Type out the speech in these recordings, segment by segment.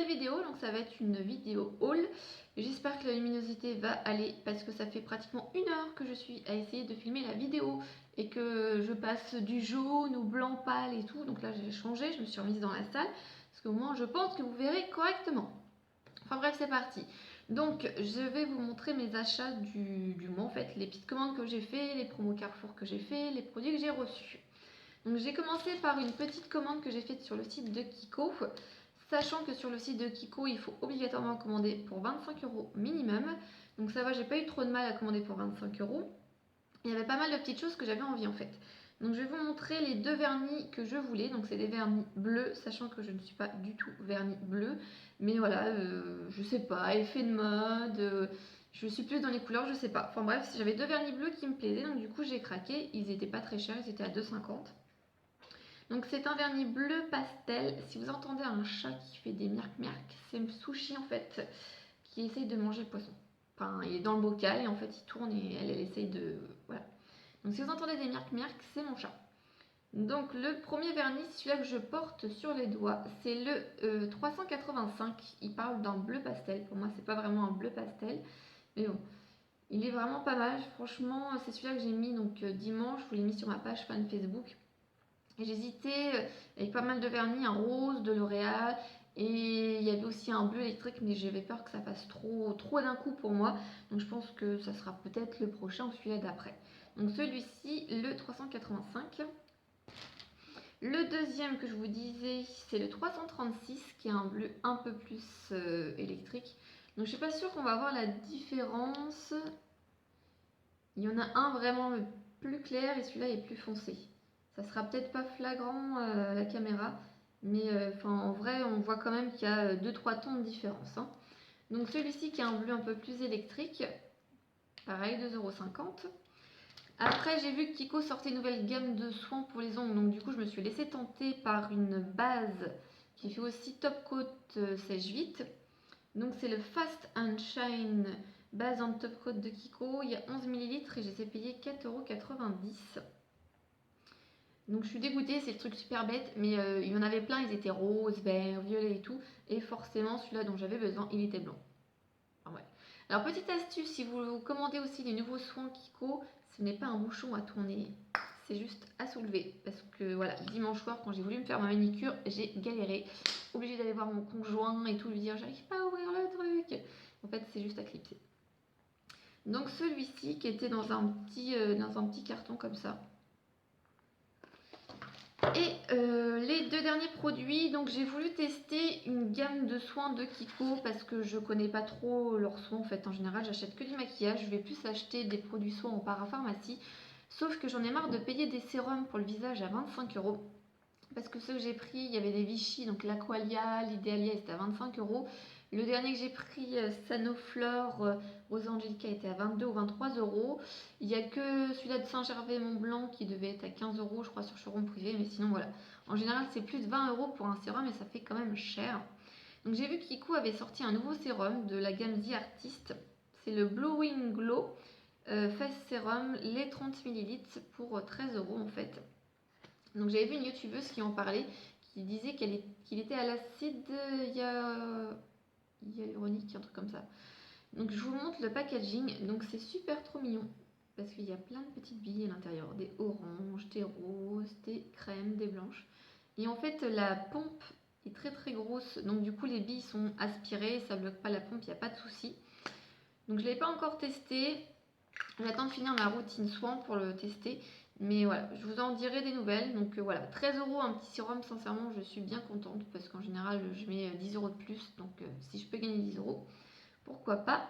vidéo, donc ça va être une vidéo haul. J'espère que la luminosité va aller parce que ça fait pratiquement 1 heure que je suis à essayer de filmer la vidéo et que je passe du jaune au blanc pâle et tout. Donc là j'ai changé, je me suis remise dans la salle parce qu'au moins je pense que vous verrez correctement. Enfin bref, c'est parti. Donc je vais vous montrer mes achats du mois, en fait, les petites commandes que j'ai fait, les promos Carrefour que j'ai fait, les produits que j'ai reçus. Donc j'ai commencé par une petite commande que j'ai faite sur le site de Kiko, sachant que sur le site de Kiko, il faut obligatoirement commander pour 25 € minimum. Donc ça va, j'ai pas eu trop de mal à commander pour 25 €. Il y avait pas mal de petites choses que j'avais envie en fait. Donc je vais vous montrer les 2 vernis que je voulais. Donc c'est des vernis bleus, sachant que je ne suis pas du tout vernis bleu. Mais voilà, je sais pas, effet de mode, je suis plus dans les couleurs, je sais pas. Enfin bref, j'avais 2 vernis bleus qui me plaisaient, donc du coup j'ai craqué. Ils étaient pas très chers, ils étaient à 2,50 €. Donc c'est un vernis bleu pastel. Si vous entendez un chat qui fait des miark-miark, c'est Sushi en fait, qui essaye de manger le poisson. Enfin, il est dans le bocal et en fait il tourne et elle essaye de... Voilà. Donc si vous entendez des miark-miark, c'est mon chat. Donc le premier vernis, celui-là que je porte sur les doigts, c'est le 385. Il parle d'un bleu pastel. Pour moi, c'est pas vraiment un bleu pastel, mais bon, il est vraiment pas mal. Franchement, c'est celui-là que j'ai mis donc dimanche. Je vous l'ai mis sur ma page fan Facebook. Et j'hésitais avec pas mal de vernis, un rose de L'Oréal. Et il y avait aussi un bleu électrique, mais j'avais peur que ça fasse trop d'un coup pour moi. Donc je pense que ça sera peut-être le prochain ou celui-là d'après. Donc celui-ci, le 385. Le deuxième que je vous disais, c'est le 336, qui est un bleu un peu plus électrique. Donc je suis pas sûre qu'on va voir la différence. Il y en a un vraiment plus clair et celui-là est plus foncé. Ça sera peut-être pas flagrant à la caméra, mais en vrai on voit quand même qu'il y a 2-3 tons de différence. Hein. Donc celui-ci qui est un bleu un peu plus électrique, pareil 2,50 €. Après j'ai vu que Kiko sortait une nouvelle gamme de soins pour les ongles, donc du coup je me suis laissée tenter par une base qui fait aussi top coat sèche vite. Donc c'est le Fast and Shine base en top coat de Kiko, il y a 11 ml et je les ai payés 4,90 €. Donc je suis dégoûtée, c'est le truc super bête, mais il y en avait plein, ils étaient roses, verts, violets et tout, et forcément celui-là dont j'avais besoin, il était blanc. Enfin, ouais. Alors petite astuce, si vous commandez aussi les nouveaux soins Kiko, ce n'est pas un bouchon à tourner, c'est juste à soulever. Parce que voilà, dimanche soir, quand j'ai voulu me faire ma manicure, j'ai galéré. Obligée d'aller voir mon conjoint et tout, lui dire j'arrive pas à ouvrir le truc. En fait, c'est juste à clipser. Donc celui-ci qui était dans un petit carton comme ça. Et les 2 derniers produits, donc j'ai voulu tester une gamme de soins de Kiko parce que je connais pas trop leurs soins en fait. En général, j'achète que du maquillage, je vais plus acheter des produits soins en parapharmacie. Sauf que j'en ai marre de payer des sérums pour le visage à 25 € parce que ceux que j'ai pris, il y avait des Vichy, donc l'Aqualia, l'Idealia, c'était à 25 €. Le dernier que j'ai pris, Sanoflore Rosa Angelica, était à 22 ou 23 €. Il n'y a que celui-là de Saint-Gervais Mont Blanc qui devait être à 15 € je crois sur showroom privé, mais sinon voilà. En général c'est plus de 20 € pour un sérum et ça fait quand même cher. Donc j'ai vu que Kiko avait sorti un nouveau sérum de la gamme The Artist. C'est le Blowing Glow Face Serum, les 30 ml pour 13 € en fait. Donc j'avais vu une youtubeuse qui en parlait, qui disait qu'il était à l'acide hyaluronique, un truc comme ça. Donc je vous montre le packaging, donc c'est super trop mignon, parce qu'il y a plein de petites billes à l'intérieur, des oranges, des roses, des crèmes, des blanches. Et en fait la pompe est très très grosse, donc du coup les billes sont aspirées, ça bloque pas la pompe, il n'y a pas de souci. Donc je ne l'ai pas encore testé, j'attends de finir ma routine soin pour le tester. Mais voilà, je vous en dirai des nouvelles. Donc voilà, 13 € un petit sérum, sincèrement, je suis bien contente parce qu'en général, je mets 10 € de plus. Donc si je peux gagner 10 €, pourquoi pas.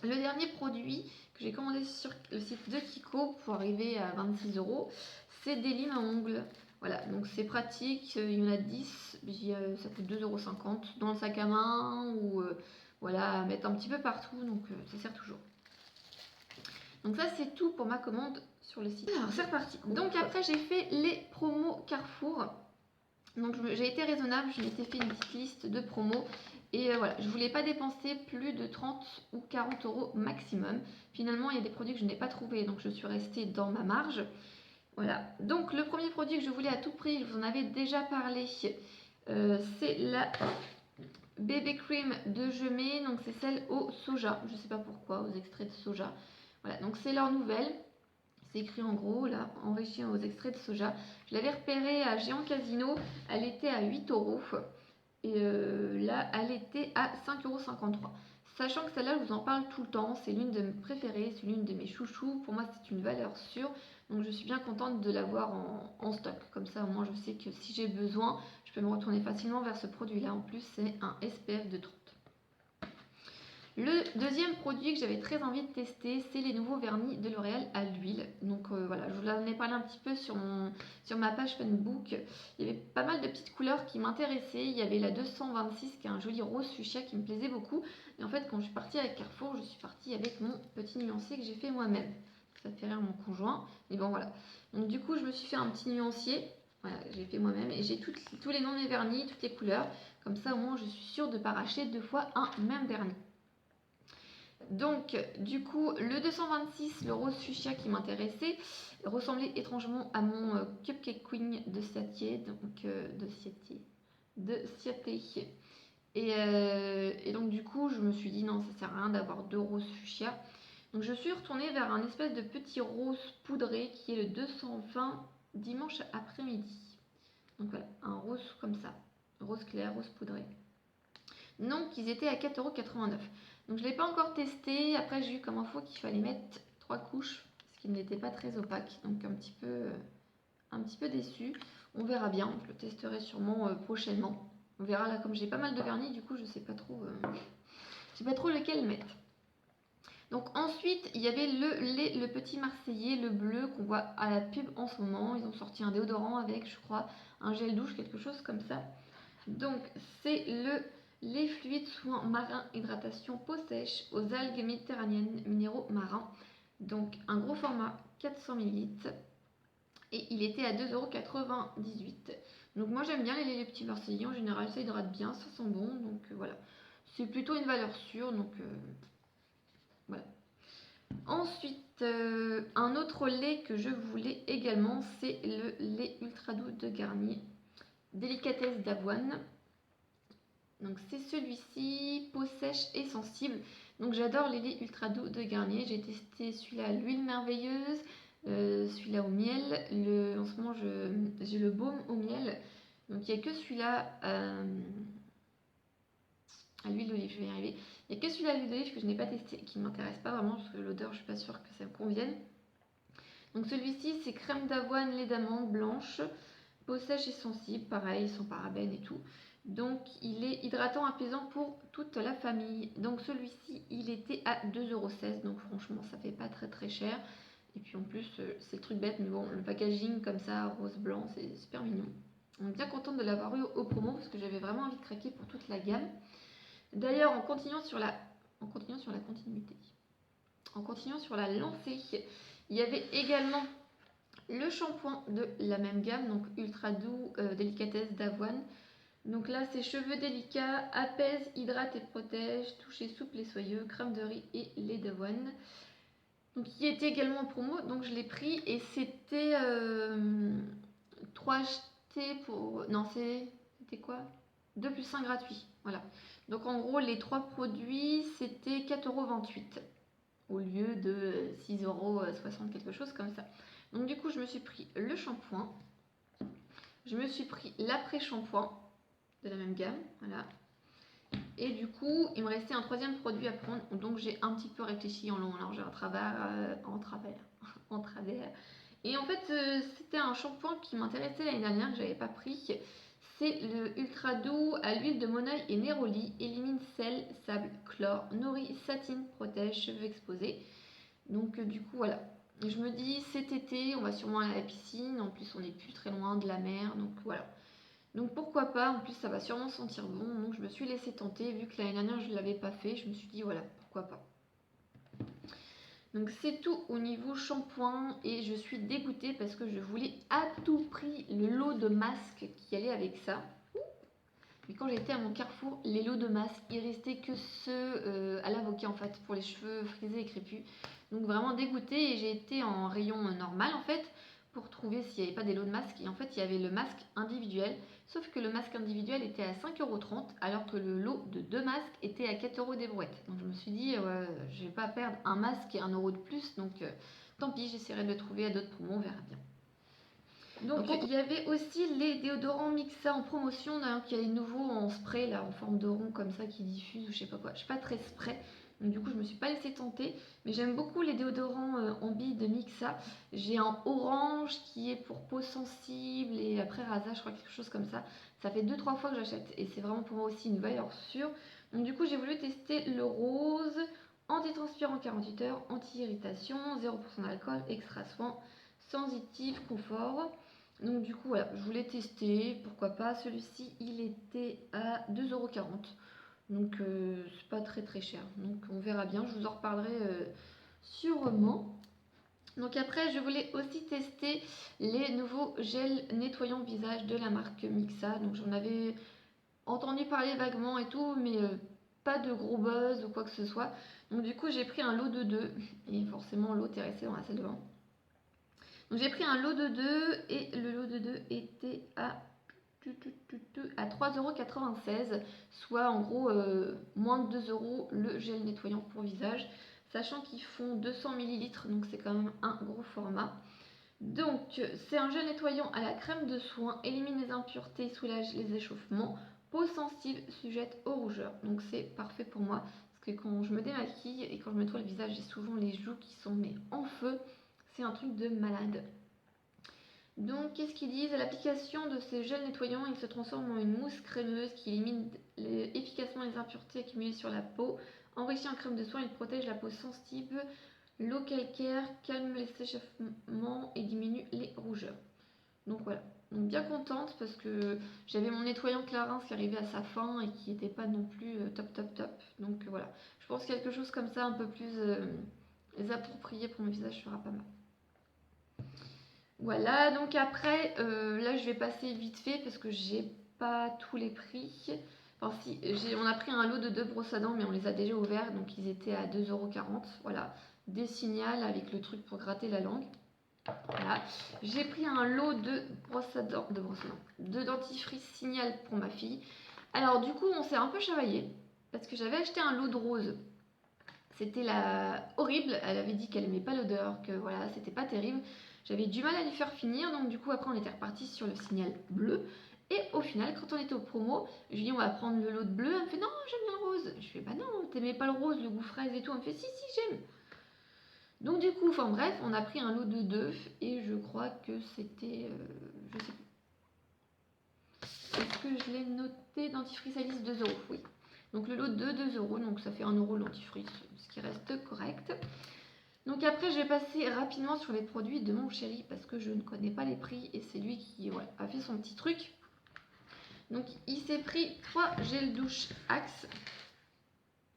Le dernier produit que j'ai commandé sur le site de Kiko pour arriver à 26 €, c'est des limes à ongles. Voilà, donc c'est pratique, il y en a 10, ça coûte 2,50 € dans le sac à main ou voilà, à mettre un petit peu partout, donc ça sert toujours. Donc ça c'est tout pour ma commande sur le site. Alors c'est reparti. Donc après j'ai fait les promos Carrefour. Donc j'ai été raisonnable, je m'étais fait une petite liste de promos. Et voilà, je voulais pas dépenser plus de 30 ou 40 € maximum. Finalement il y a des produits que je n'ai pas trouvé, donc je suis restée dans ma marge. Voilà, donc le premier produit que je voulais à tout prix, je vous en avais déjà parlé, c'est la BB Cream de Gemay, donc c'est celle au soja, je sais pas pourquoi, aux extraits de soja. Voilà, donc c'est leur nouvelle. C'est écrit en gros, là, enrichi aux extraits de soja. Je l'avais repérée à Géant Casino, elle était à 8 euros. Et là, elle était à 5,53 €. Sachant que celle-là, je vous en parle tout le temps, c'est l'une de mes préférées, c'est l'une de mes chouchous. Pour moi, c'est une valeur sûre. Donc, je suis bien contente de l'avoir en stock. Comme ça, au moins, je sais que si j'ai besoin, je peux me retourner facilement vers ce produit-là. En plus, c'est un SPF de 30. Le deuxième produit que j'avais très envie de tester, c'est les nouveaux vernis de L'Oréal à l'huile. Donc voilà, je vous en ai parlé un petit peu sur ma page Facebook. Il y avait pas mal de petites couleurs qui m'intéressaient. Il y avait la 226 qui est un joli rose fuchsia qui me plaisait beaucoup. Et en fait, quand je suis partie avec Carrefour, je suis partie avec mon petit nuancier que j'ai fait moi-même. Ça fait rire mon conjoint. Mais bon voilà. Donc du coup, je me suis fait un petit nuancier. Voilà, j'ai fait moi-même. Et j'ai tous les noms des vernis, toutes les couleurs. Comme ça, au moins, je suis sûre de ne pas racheter 2 fois un même vernis. Donc, du coup, le 226, le rose fuchsia qui m'intéressait, ressemblait étrangement à mon Cupcake Queen de Ciaté. Donc, de Ciaté. Et donc, du coup, je me suis dit non, ça sert à rien d'avoir 2 roses fuchsia. Donc, je suis retournée vers un espèce de petit rose poudré qui est le 220 dimanche après-midi. Donc, voilà, un rose comme ça, rose clair, rose poudré. Donc, ils étaient à 4,89 €. Donc, je ne l'ai pas encore testé. Après, j'ai eu comme info qu'il fallait mettre 3 couches, ce qui n'était pas très opaque. Donc, un petit peu déçu. On verra bien. Je le testerai sûrement prochainement. On verra là, comme j'ai pas mal de vernis, du coup, je sais pas trop lequel mettre. Donc, ensuite, il y avait le petit Marseillais, le bleu qu'on voit à la pub en ce moment. Ils ont sorti un déodorant avec, je crois, un gel douche, quelque chose comme ça. Donc, c'est les fluides soins marins, hydratation, peau sèche aux algues méditerranéennes, minéraux marins. Donc, un gros format, 400 ml. Et il était à 2,98 €. Donc, moi, j'aime bien les petits Marseillais. En général, ça hydrate bien, ça sent bon. Donc, voilà. C'est plutôt une valeur sûre. Donc, voilà. Ensuite, un autre lait que je voulais également, c'est le lait ultra doux de Garnier. Délicatesse d'avoine. Donc c'est celui-ci, peau sèche et sensible. Donc j'adore les laits ultra doux de Garnier. J'ai testé celui-là à l'huile merveilleuse, celui-là au miel. En ce moment j'ai le baume au miel. Donc il n'y a que celui-là à l'huile d'olive, je vais y arriver. Il n'y a que celui-là à l'huile d'olive que je n'ai pas testé, qui ne m'intéresse pas vraiment parce que l'odeur je ne suis pas sûre que ça me convienne. Donc celui-ci c'est crème d'avoine, lait d'amande blanche, peau sèche et sensible, pareil, sans parabènes et tout. Donc il est hydratant, apaisant pour toute la famille. Donc celui-ci, il était à 2,16 €. Donc franchement, ça fait pas très très cher. Et puis en plus, c'est le truc bête, mais bon, le packaging comme ça, rose blanc, c'est super mignon. On est bien contente de l'avoir eu au promo parce que j'avais vraiment envie de craquer pour toute la gamme. D'ailleurs, en continuant sur la continuité, en continuant sur la lancée, il y avait également le shampoing de la même gamme, donc ultra doux, délicatesse d'avoine. Donc là, c'est cheveux délicats, apaise, hydrate et protège, toucher souple et soyeux, crème de riz et lait d'avoine. Donc il était également en promo, donc je l'ai pris et c'était 3 achetés pour... Non, c'était quoi 2 plus 1 gratuit, voilà. Donc en gros, les 3 produits, c'était 4,28 € au lieu de 6,60 € quelque chose comme ça. Donc du coup, je me suis pris le shampoing, je me suis pris l'après-shampoing de la même gamme, voilà. Et du coup, il me restait un troisième produit à prendre, donc j'ai un petit peu réfléchi en long, en large, en travers. Et en fait, c'était un shampoing qui m'intéressait l'année dernière, que j'avais pas pris. C'est le ultra doux à l'huile de monoeil et néroli, élimine sel, sable, chlore, nourrit, satine, protège, cheveux exposés. Donc du coup, voilà. Je me dis, cet été, on va sûrement aller à la piscine. En plus, on n'est plus très loin de la mer. Donc voilà. Donc pourquoi pas. En plus, ça va sûrement sentir bon. Donc je me suis laissée tenter. Vu que l'année dernière, je ne l'avais pas fait. Je me suis dit, voilà, pourquoi pas. Donc c'est tout au niveau shampoing. Et je suis dégoûtée parce que je voulais à tout prix le lot de masques qui allait avec ça. Mais quand j'étais à mon Carrefour, les lots de masques, il restait que ceux à l'avocat en fait, pour les cheveux frisés et crépus. Donc vraiment dégoûtée et j'ai été en rayon normal en fait pour trouver s'il n'y avait pas des lots de masques. Et en fait, il y avait le masque individuel. Sauf que le masque individuel était à 5,30 € alors que le lot de 2 masques était à 4 € des brouettes. Donc je me suis dit, je vais pas perdre un masque et 1 € de plus. Donc tant pis, j'essaierai de le trouver à d'autres promos, on verra bien. Donc il y avait aussi les déodorants Mixa en promotion. D'ailleurs, il y a les nouveaux en spray là, en forme de rond comme ça qui diffusent ou je sais pas quoi. Je suis pas très spray. Donc du coup, je me suis pas laissée tenter. Mais j'aime beaucoup les déodorants en billes de Mixa. J'ai un orange qui est pour peau sensible et après rasage, je crois quelque chose comme ça. Ça fait 2-3 fois que j'achète et c'est vraiment pour moi aussi une valeur sûre. Donc du coup, j'ai voulu tester le rose, antitranspirant 48 heures, anti-irritation, 0% d'alcool, extra soin, sensitive, confort. Donc du coup, voilà, je voulais tester, pourquoi pas. Celui-ci, il était à 2,40 €. Donc c'est pas très très cher. Donc on verra bien, je vous en reparlerai sûrement. Donc après, je voulais aussi tester les nouveaux gels nettoyants visage de la marque Mixa. Donc j'en avais entendu parler vaguement et tout, mais pas de gros buzz ou quoi que ce soit. Donc du coup, j'ai pris un lot de 2 et forcément l'autre est resté dans la salle de bain. Donc j'ai pris un lot de 2 et le lot de 2 était à 3,96 €, soit en gros moins de 2 € le gel nettoyant pour visage, sachant qu'ils font 200 ml, donc c'est quand même un gros format. Donc c'est un gel nettoyant à la crème de soin, élimine les impuretés, soulage les échauffements, peau sensible, sujette aux rougeurs. Donc c'est parfait pour moi, parce que quand je me démaquille et quand je me nettoie le visage, j'ai souvent les joues qui sont mais en feu, c'est un truc de malade. Donc, qu'est-ce qu'ils disent? À l'application de ces gels nettoyants, ils se transforment en une mousse crémeuse qui élimine efficacement les impuretés accumulées sur la peau. Enrichi en crème de soin, il protège la peau sensible, l'eau calcaire, calme les échauffements et diminue les rougeurs. Donc voilà. Donc bien contente parce que j'avais mon nettoyant Clarins qui arrivait à sa fin et qui n'était pas non plus top. Donc voilà. Je pense que quelque chose comme ça un peu plus approprié pour mon visage sera pas mal. Voilà, donc après, là je vais passer vite fait parce que j'ai pas tous les prix. Enfin si, on a pris un lot de 2 brosses à dents mais on les a déjà ouverts, donc ils étaient à 2,40 €. Voilà, des Signal avec le truc pour gratter la langue. Voilà, j'ai pris un lot de brosses à dents, de dentifrice Signal pour ma fille. Alors du coup on s'est un peu chamaillé parce que j'avais acheté un lot de rose. C'était horrible, elle avait dit qu'elle aimait pas l'odeur, que voilà, c'était pas terrible. J'avais du mal à lui faire finir, donc du coup après on était reparti sur le Signal bleu. Et au final, quand on était au promo, je lui dis on va prendre le lot de bleu. Elle me fait non, j'aime bien le rose. Je fais bah non, t'aimais pas le rose, le goût fraise et tout. Elle me fait si, j'aime. Donc du coup, enfin bref, on a pris un lot de 2 et je crois que c'était, je sais plus. Est-ce que je l'ai noté? Dentifrice Alice 2 €, oui. Donc le lot de 2 €, donc ça fait 1 € le dentifrice, ce qui reste correct. Donc après, je vais passer rapidement sur les produits de mon chéri parce que je ne connais pas les prix et c'est lui qui a fait son petit truc. Donc il s'est pris 3 gels douche Axe.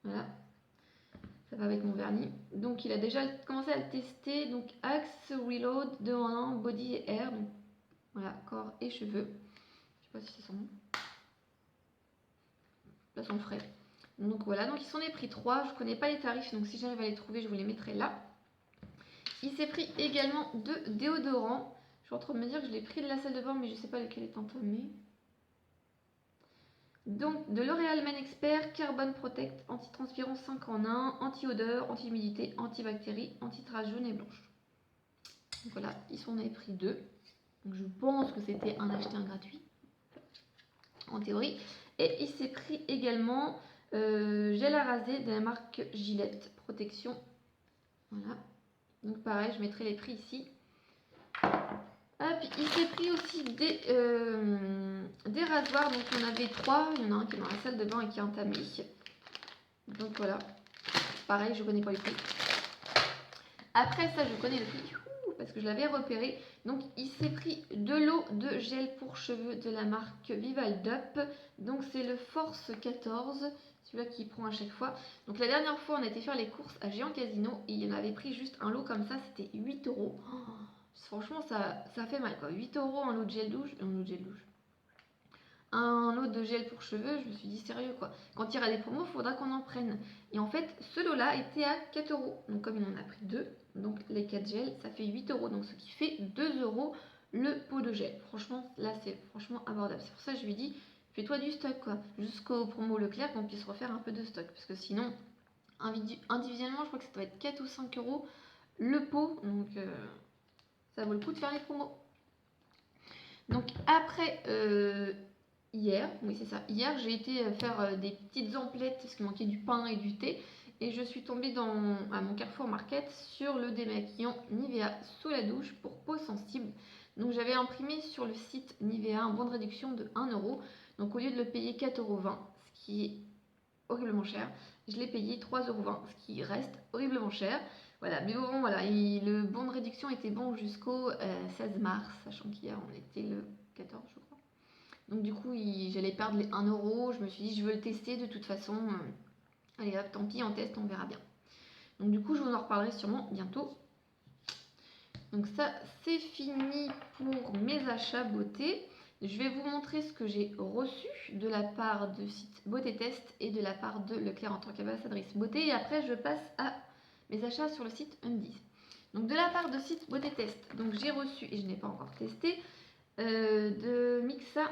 Voilà, ça va avec mon vernis. Donc il a déjà commencé à le tester. Donc Axe Reload 2 en 1, body et air. Donc voilà, corps et cheveux. Je sais pas si c'est son nom. Là, son frais. Donc voilà, donc il s'en est pris 3. Je connais pas les tarifs, donc si j'arrive à les trouver, je vous les mettrai là. Il s'est pris également 2 déodorants. Je suis en train de me dire que je l'ai pris de la salle de bain, mais je ne sais pas lequel est entamé. Donc de L'Oréal Men Expert, Carbon Protect, anti-transpirant 5 en 1, anti-odeur, anti-humidité, anti-bactéries, anti-traces jaunes et blanches. Donc voilà, ils s'en avaient pris 2. Donc je pense que c'était un acheté, un gratuit, en théorie. Et il s'est pris également gel à raser de la marque Gillette Protection. Voilà. Donc pareil, je mettrai les prix ici. Hop, il s'est pris aussi des rasoirs. Donc il y en avait 3. Il y en a un qui est dans la salle de bain et qui est entamé. Donc voilà. Pareil, je connais pas le prix. Après ça, je connais le prix parce que je l'avais repéré. Donc il s'est pris 2 lots de gel pour cheveux de la marque Vivaldup. Donc c'est le Force 14. Celui-là qui prend à chaque fois. Donc la dernière fois, on a été faire les courses à Géant Casino et il en avait pris juste un lot comme ça. C'était 8 €. Oh, franchement, ça fait mal quoi. 8 € un lot de gel douche. Un lot de gel douche. un lot de gel pour cheveux. Je me suis dit sérieux quoi, quand il y aura des promos, il faudra qu'on en prenne. Et en fait, ce lot-là était à 4 €. Donc comme il en a pris 2, donc les 4 gels, ça fait 8 €. Donc ce qui fait 2 € le pot de gel. Franchement, là c'est franchement abordable. C'est pour ça que je lui dis, fais-toi du stock quoi, jusqu'au promo Leclerc qu'on puisse refaire un peu de stock. Parce que sinon, individuellement, je crois que ça doit être 4 ou 5 € le pot. Donc ça vaut le coup de faire les promos. Donc après hier, oui c'est ça, hier j'ai été faire des petites emplettes parce qu'il manquait du pain et du thé. Et je suis tombée à mon Carrefour Market sur le démaquillant Nivea sous la douche pour peau sensible. Donc j'avais imprimé sur le site Nivea un bon de réduction de 1 €. Donc au lieu de le payer 4,20 €, ce qui est horriblement cher, je l'ai payé 3,20 €, ce qui reste horriblement cher. Voilà, mais bon, voilà, le bon de réduction était bon jusqu'au 16 mars, sachant qu'hier on était le 14, je crois. Donc du coup, j'allais perdre les 1 €. Je me suis dit, je veux le tester de toute façon. Allez hop, tant pis, en test, on verra bien. Donc du coup, je vous en reparlerai sûrement bientôt. Donc ça, c'est fini pour mes achats beauté. Je vais vous montrer ce que j'ai reçu de la part de site Beauté Test et de la part de Leclerc en tant qu'ambassadrice beauté. Et après, je passe à mes achats sur le site Undies. Donc de la part de site Beauté Test, donc j'ai reçu, et je n'ai pas encore testé, de Mixa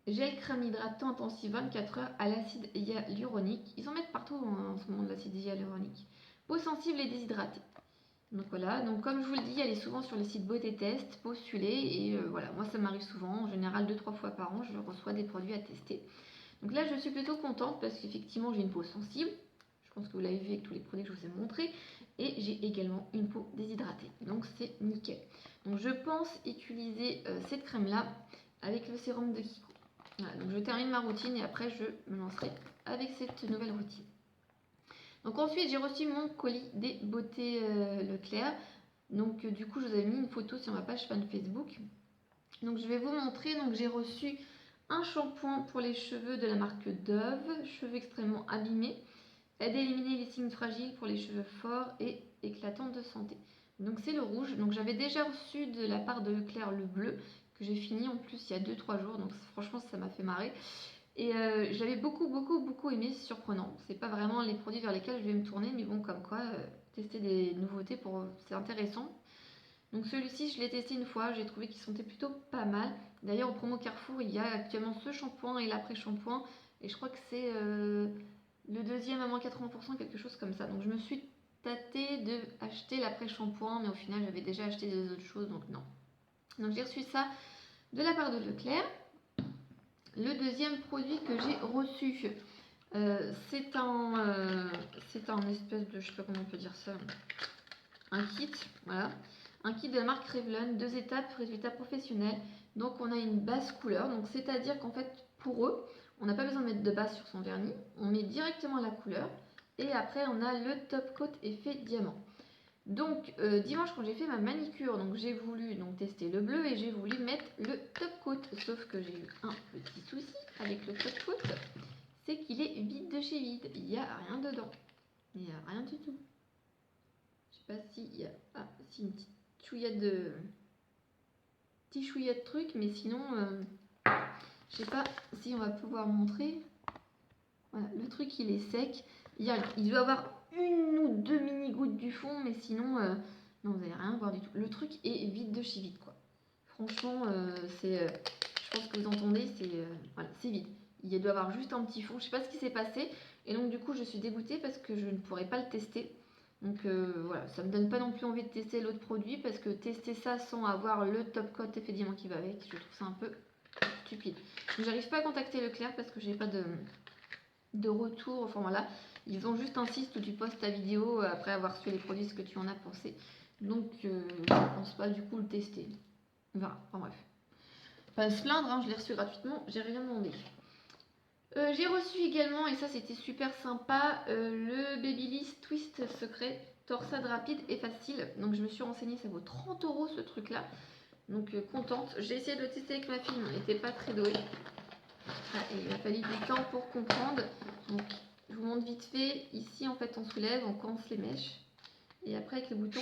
gel crème hydratant intensif 24 heures à l'acide hyaluronique. Ils en mettent partout en ce moment de l'acide hyaluronique. Peau sensible et déshydratée. Donc voilà, donc comme je vous le dis, elle est souvent sur le site Beauté Test, postulée, et voilà, moi ça m'arrive souvent, en général 2-3 fois par an, je reçois des produits à tester. Donc là je suis plutôt contente parce qu'effectivement j'ai une peau sensible, je pense que vous l'avez vu avec tous les produits que je vous ai montrés, et j'ai également une peau déshydratée, donc c'est nickel. Donc je pense utiliser cette crème là avec le sérum de Kiko. Voilà, donc je termine ma routine et après je me lancerai avec cette nouvelle routine. Donc ensuite j'ai reçu mon colis des beautés Leclerc. Donc du coup je vous avais mis une photo sur ma page fan Facebook. Donc je vais vous montrer. Donc j'ai reçu un shampoing pour les cheveux de la marque Dove, cheveux extrêmement abîmés, aide à éliminer les signes fragiles pour les cheveux forts et éclatants de santé. Donc c'est le rouge. Donc j'avais déjà reçu de la part de Leclerc le bleu que j'ai fini en plus il y a 2-3 jours. Donc franchement ça m'a fait marrer. Et j'avais beaucoup aimé, c'est surprenant. C'est pas vraiment les produits vers lesquels je vais me tourner, mais bon, comme quoi, tester des nouveautés, c'est intéressant. Donc celui-ci, je l'ai testé une fois, j'ai trouvé qu'il sentait plutôt pas mal. D'ailleurs, au promo Carrefour, il y a actuellement ce shampoing et l'après-shampoing. Et je crois que c'est le deuxième à moins 80%, quelque chose comme ça. Donc je me suis tâtée de acheter l'après-shampoing, mais au final, j'avais déjà acheté des autres choses, donc non. Donc j'ai reçu ça de la part de Leclerc. Le deuxième produit que j'ai reçu, c'est un espèce de, je sais pas comment on peut dire ça, un kit, voilà, un kit de la marque Revlon, 2 étapes, résultat professionnel. Donc on a une base couleur, donc c'est-à-dire qu'en fait pour eux, on n'a pas besoin de mettre de base sur son vernis, on met directement la couleur et après on a le top coat effet diamant. Donc dimanche quand j'ai fait ma manicure, donc j'ai voulu tester le bleu et j'ai voulu mettre le top coat, sauf que j'ai eu un petit souci avec le top coat, c'est qu'il est vide de chez vide, il n'y a rien dedans, il n'y a rien du tout. Je sais pas s'il y a si une petite chouillette de truc, mais sinon je sais pas si on va pouvoir montrer. Voilà, le truc il est sec, il doit avoir une ou deux mini gouttes du fond, mais sinon non, vous n'allez rien voir du tout. Le truc est vide de chez vide quoi. Franchement je pense que vous entendez, voilà, c'est vide. Il doit avoir juste un petit fond, je sais pas ce qui s'est passé, et donc du coup je suis dégoûtée parce que je ne pourrais pas le tester. Donc voilà, ça me donne pas non plus envie de tester l'autre produit, parce que tester ça sans avoir le top coat effet diamant qui va avec, je trouve ça un peu stupide. J'arrive pas à contacter Leclerc parce que j'ai pas de retour, enfin voilà, ils ont juste un site où tu postes ta vidéo après avoir reçu les produits, ce que tu en as pensé. Donc je pense pas du coup le tester. On verra, enfin bref. Pas se plaindre, hein, je l'ai reçu gratuitement, j'ai rien demandé. J'ai reçu également, et ça c'était super sympa, le Babyliss Twist Secret, torsade rapide et facile. Donc je me suis renseignée, ça vaut 30 € ce truc là. Donc contente. J'ai essayé de le tester avec ma fille, mais elle n'était pas très douée. Ah, et il a fallu du temps pour comprendre. Donc je vous montre vite fait. Ici en fait on soulève, on coince les mèches. Et après avec le bouton,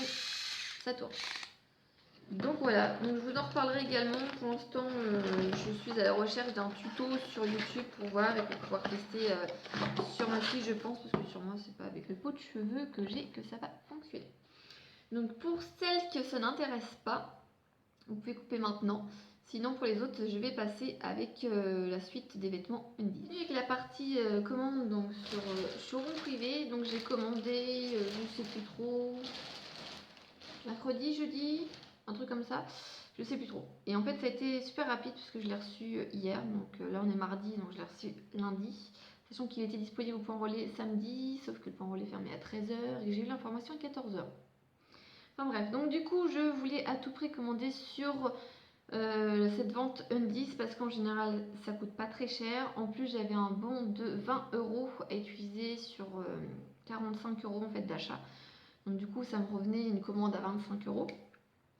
ça tourne. Donc voilà, donc je vous en reparlerai également. Pour l'instant, je suis à la recherche d'un tuto sur YouTube pour voir et pour pouvoir tester sur ma fille, je pense, parce que sur moi, c'est pas avec le pot de cheveux que j'ai que ça va fonctionner. Donc pour celles que ça n'intéresse pas, vous pouvez couper maintenant. Sinon, pour les autres, je vais passer avec la suite des vêtements Undies. Avec la partie commande donc sur showroom privé, donc j'ai commandé, je sais plus trop, mercredi, jeudi, un truc comme ça, je sais plus trop. Et en fait, ça a été super rapide puisque je l'ai reçu hier, donc là on est mardi, donc je l'ai reçu lundi. Sachant qu'il était disponible au point relais samedi, sauf que le point relais fermait à 13 h et j'ai eu l'information à 14 h. Enfin bref, donc du coup, je voulais à tout prix commander sur cette vente Undies parce qu'en général, ça coûte pas très cher. En plus, j'avais un bon de 20 € à utiliser sur 45 € en fait d'achat. Donc du coup, ça me revenait une commande à 25 €.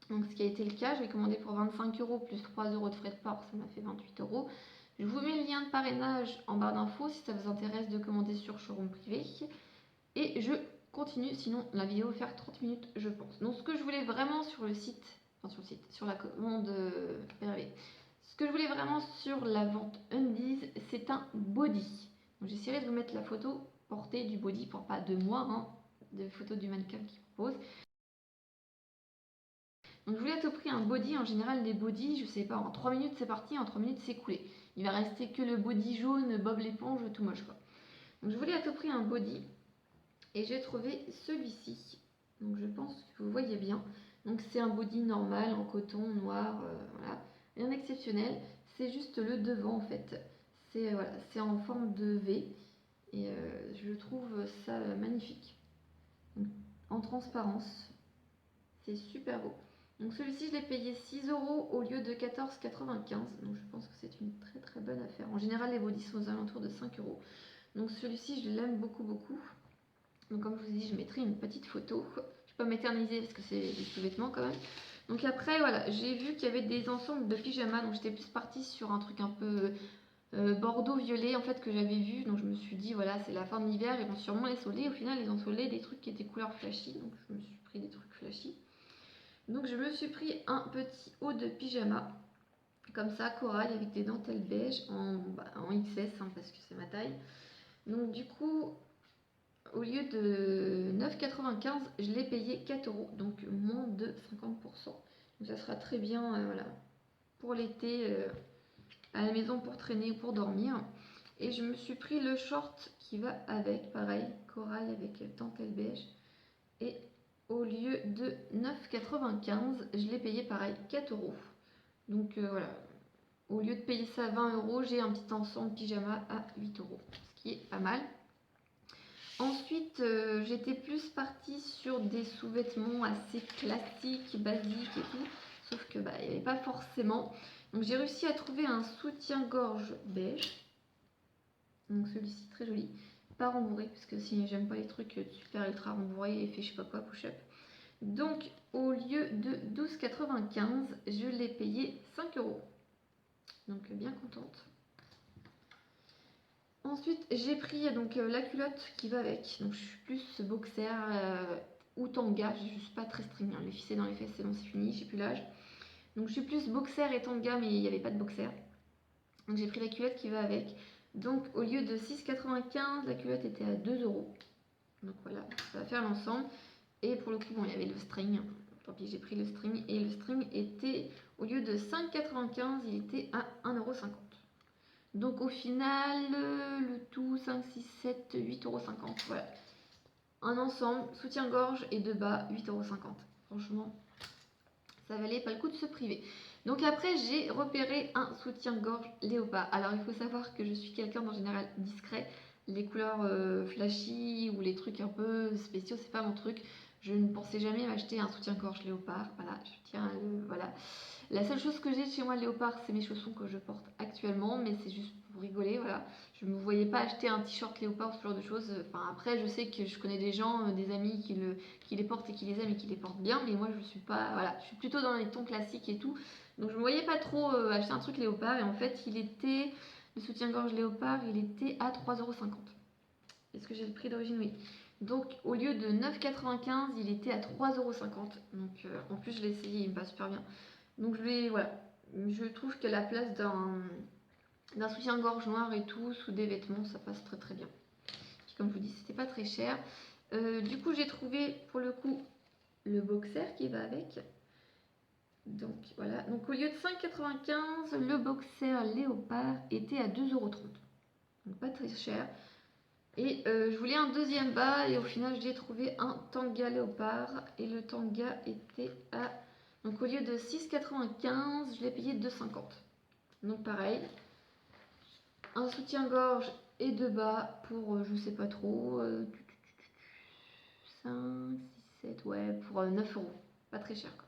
Donc ce qui a été le cas, j'ai commandé pour 25 € plus 3 € de frais de port, ça m'a fait 28 €. Je vous mets le lien de parrainage en barre d'infos si ça vous intéresse de commander sur showroom privé. Et je continue, sinon la vidéo va faire 30 minutes je pense. Donc ce que je voulais vraiment sur le site, sur la commande PRV, ce que je voulais vraiment sur la vente Undies, c'est un body. Donc j'essaierai de vous mettre la photo portée du body, pour pas de moi, hein, de photos du mannequin qui propose. Donc je voulais à tout prix un body. En général les bodys, je sais pas, en 3 minutes c'est parti, en 3 minutes c'est coulé. Il va rester que le body jaune, Bob l'éponge, tout moche quoi. Donc je voulais à tout prix un body. Et j'ai trouvé celui-ci. Donc je pense que vous voyez bien. Donc c'est un body normal en coton noir, voilà. Rien d'exceptionnel. C'est juste le devant en fait. C'est voilà, c'est en forme de V. Et je trouve ça magnifique. Donc, en transparence. C'est super beau. Donc celui-ci, je l'ai payé 6 € au lieu de 14,95 €. Donc je pense que c'est une très très bonne affaire. En général, les bodys sont aux alentours de 5 €. Donc celui-ci, je l'aime beaucoup beaucoup. Donc comme je vous ai dit, je mettrai une petite photo. Je ne vais pas m'éterniser parce que c'est des sous-vêtements quand même. Donc après, voilà, j'ai vu qu'il y avait des ensembles de pyjamas. Donc j'étais plus partie sur un truc un peu bordeaux-violet en fait que j'avais vu. Donc je me suis dit, voilà, c'est la fin de l'hiver, ils vont sûrement les solder. Au final, ils ont soldé des trucs qui étaient couleur flashy. Donc je me suis pris des trucs flashy. Donc je me suis pris un petit haut de pyjama. Comme ça, corail avec des dentelles beige en XS hein, parce que c'est ma taille. Donc du coup, au lieu de 9,95 €, je l'ai payé 4 €, donc moins de 50%. Donc ça sera très bien voilà, pour l'été à la maison pour traîner ou pour dormir. Et je me suis pris le short qui va avec, pareil, corail avec dentelle beige. Et au lieu de 9,95 €, je l'ai payé pareil 4 €. Donc voilà, au lieu de payer ça à 20 €, j'ai un petit ensemble pyjama à 8 €, ce qui est pas mal. Ensuite, j'étais plus partie sur des sous-vêtements assez classiques, basiques et tout, sauf que il n'y avait pas forcément. Donc j'ai réussi à trouver un soutien-gorge beige. Donc celui-ci très joli, pas rembourré parce que si j'aime pas les trucs super ultra rembourrés et fait je sais pas quoi push-up. Donc au lieu de 12,95 €, je l'ai payé 5 €. Donc bien contente. Ensuite, j'ai pris donc la culotte qui va avec. Donc je suis plus boxer ou tanga. Je suis pas très string. Hein. Les ficelles dans les fesses, c'est bon, c'est fini. J'ai plus l'âge. Donc je suis plus boxer et tanga, mais il n'y avait pas de boxer. Donc j'ai pris la culotte qui va avec. Donc au lieu de 6,95 €, la culotte était à 2 €. Donc voilà, ça va faire l'ensemble. Et pour le coup, bon, il y avait le string. Tant pis, j'ai pris le string. Et le string était, au lieu de 5,95 €, il était à 1,50 €. Donc au final, le tout 5, 6, 7, 8,50 €. Voilà. Un ensemble, soutien-gorge et de bas, 8,50 €. Franchement, ça valait pas le coup de se priver. Donc après, j'ai repéré un soutien-gorge léopard. Alors il faut savoir que je suis quelqu'un d'en général discret. Les couleurs flashy ou les trucs un peu spéciaux, c'est pas mon truc. Je ne pensais jamais m'acheter un soutien-gorge léopard. Voilà, je tiens à le... Voilà. La seule chose que j'ai chez moi léopard, c'est mes chaussons que je porte actuellement, mais c'est juste pour rigoler, voilà. Je ne me voyais pas acheter un t-shirt léopard, ce genre de choses. Enfin, après, je sais que je connais des gens, des amis qui les portent et qui les aiment et qui les portent bien, mais moi, je suis pas, voilà, je suis plutôt dans les tons classiques et tout. Donc, je me voyais pas trop acheter un truc léopard, et en fait, le soutien-gorge léopard, il était à 3,50 €. Est-ce que j'ai le prix d'origine? Oui. Donc au lieu de 9,95 il était à 3,50 €. Donc en plus je l'ai essayé, il me va super bien. Donc voilà, je trouve que la place d'un soutien-gorge noir et tout, sous des vêtements, ça passe très très bien. Puis comme je vous dis, c'était pas très cher. Du coup j'ai trouvé pour le coup le boxer qui va avec. Donc voilà, donc au lieu de 5,95 le boxer léopard était à 2,30 €. Donc pas très cher. Et je voulais un deuxième bas et au final j'ai trouvé un tanga léopard et le tanga était à, donc au lieu de 6,95 je l'ai payé 2,50 €. Donc pareil, un soutien-gorge et deux bas pour je sais pas trop 5, 6, 7, ouais, pour 9 €. Pas très cher quoi.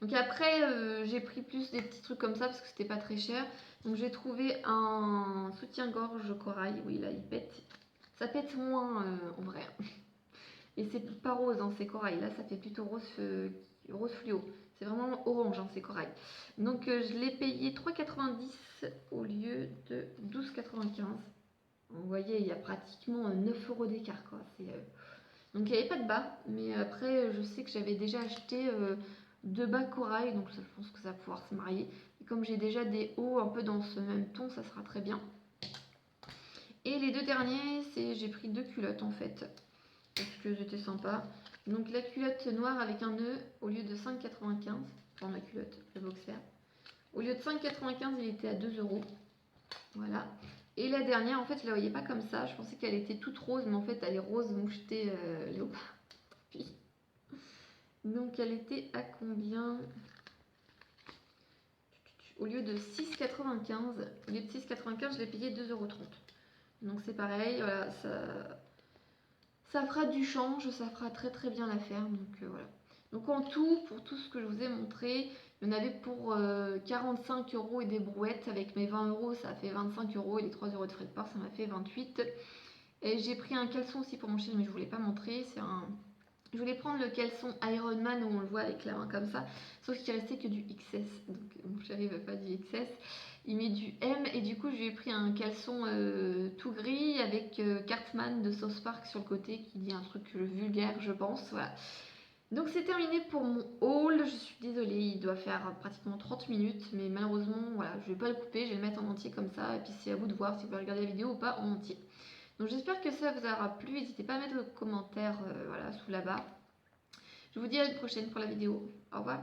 Donc après j'ai pris plus des petits trucs comme ça parce que c'était pas très cher. Donc j'ai trouvé un soutien-gorge corail, oui là il pète. Ça pète moins en vrai. Et c'est pas rose, hein, c'est corail. Là, ça fait plutôt rose fluo. C'est vraiment orange, hein, c'est corail. Donc, je l'ai payé 3,90 au lieu de 12,95. Vous voyez, il y a pratiquement 9 € d'écart, quoi. Donc, il n'y avait pas de bas. Mais après, je sais que j'avais déjà acheté deux bas corail. Donc, ça, je pense que ça va pouvoir se marier. Et comme j'ai déjà des hauts un peu dans ce même ton, ça sera très bien. Et les deux derniers, j'ai pris deux culottes, en fait. Parce que c'était sympa. Donc la culotte noire avec un nœud au lieu de 5,95 pour ma culotte, le boxer. Au lieu de 5,95 il était à 2 €. Voilà. Et la dernière, en fait, je la voyais pas comme ça. Je pensais qu'elle était toute rose, mais en fait, elle est rose mouchetée léopard. Donc elle était à combien? Au lieu de 6,95, au lieu de 6,95, je l'ai payé 2,30 €. Donc c'est pareil, voilà, ça fera du change, ça fera très très bien l'affaire. Donc voilà. Donc en tout, pour tout ce que je vous ai montré, il y en avait pour 45 € et des brouettes. Avec mes 20 €, ça a fait 25 € et les 3 € de frais de port, ça m'a fait 28. Et j'ai pris un caleçon aussi pour mon chien, mais je ne vous l'ai pas montré. Je voulais prendre le caleçon Ironman où on le voit avec la main comme ça, sauf qu'il restait que du XS. Donc mon chéri ne veut pas du XS. Il met du M et du coup je lui ai pris un caleçon tout gris avec Cartman de South Park sur le côté qui dit un truc vulgaire je pense. Voilà. Donc c'est terminé pour mon haul. Je suis désolée, il doit faire pratiquement 30 minutes, mais malheureusement voilà, je vais pas le couper, je vais le mettre en entier comme ça et puis c'est à vous de voir si vous voulez regarder la vidéo ou pas en entier. Donc j'espère que ça vous aura plu, n'hésitez pas à mettre le commentaire voilà, sous là-bas. Je vous dis à une prochaine pour la vidéo. Au revoir.